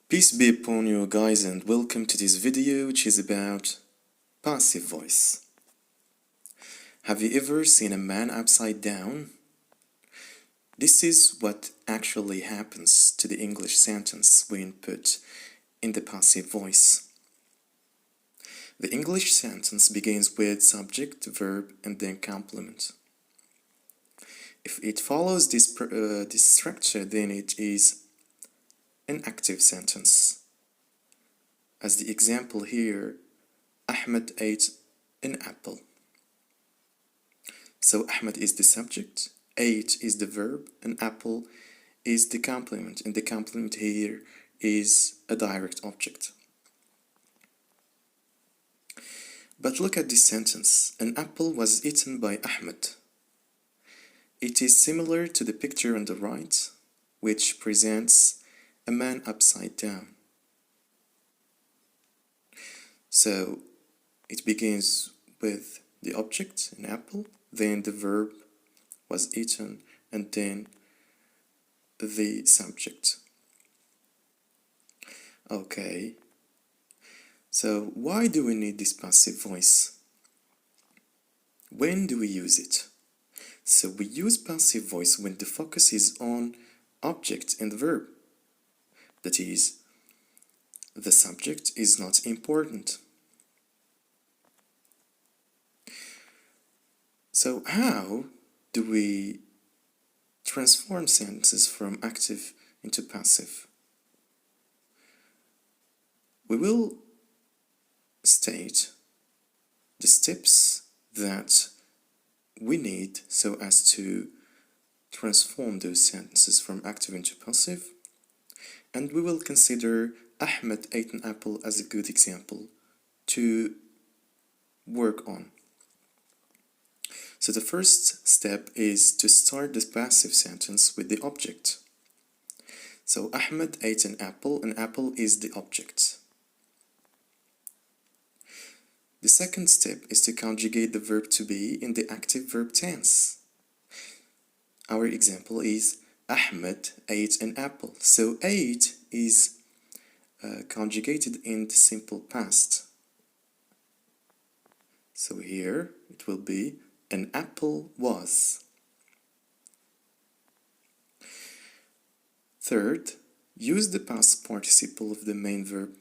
Peace be upon you guys and welcome to this video which is about passive voice. Have you ever seen a man upside down? This is what actually happens to the English sentence when put in the passive voice. The English sentence begins with subject, verb and then complement. If it follows this structure, then it is an active sentence. As the example here, Ahmed ate an apple. So Ahmed is the subject, ate is the verb, and apple is the complement, and the complement here is a direct object. But look at this sentence, an apple was eaten by Ahmed. It is similar to the picture on the right, which presents a man upside down. So it begins with the object, an apple, then the verb was eaten, and then the subject. Okay, so why do we need this passive voice? When do we use it? So we use passive voice when the focus is on object and verb. That is, the subject is not important. So how do we transform sentences from active into passive? We will state the steps that we need so as to transform those sentences from active into passive, and we will consider Ahmed ate an apple as a good example to work on. So the first step is to start the passive sentence with the object. So Ahmed ate an apple is the object. The second step is to conjugate the verb to be in the active verb tense. Our example is Ahmed ate an apple. So ate is conjugated in the simple past. So here it will be an apple was. Third, use the past participle of the main verb.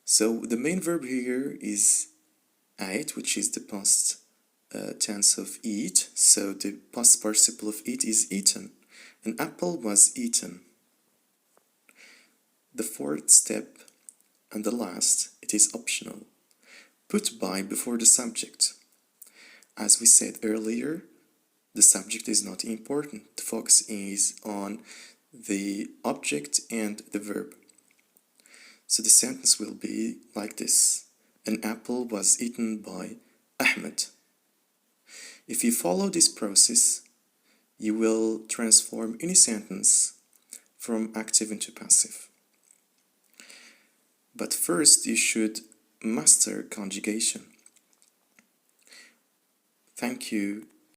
So the main verb here is ate, which is the past tense of eat. So the past participle of eat is eaten. An apple was eaten. The fourth step and the last, it is optional. Put by before the subject. As we said earlier, the subject is not important. The focus is on the object and the verb. So the sentence will be like this. An apple was eaten by Ahmed. If you follow this process, you will transform any sentence from active into passive. But first, you should master conjugation. Thank you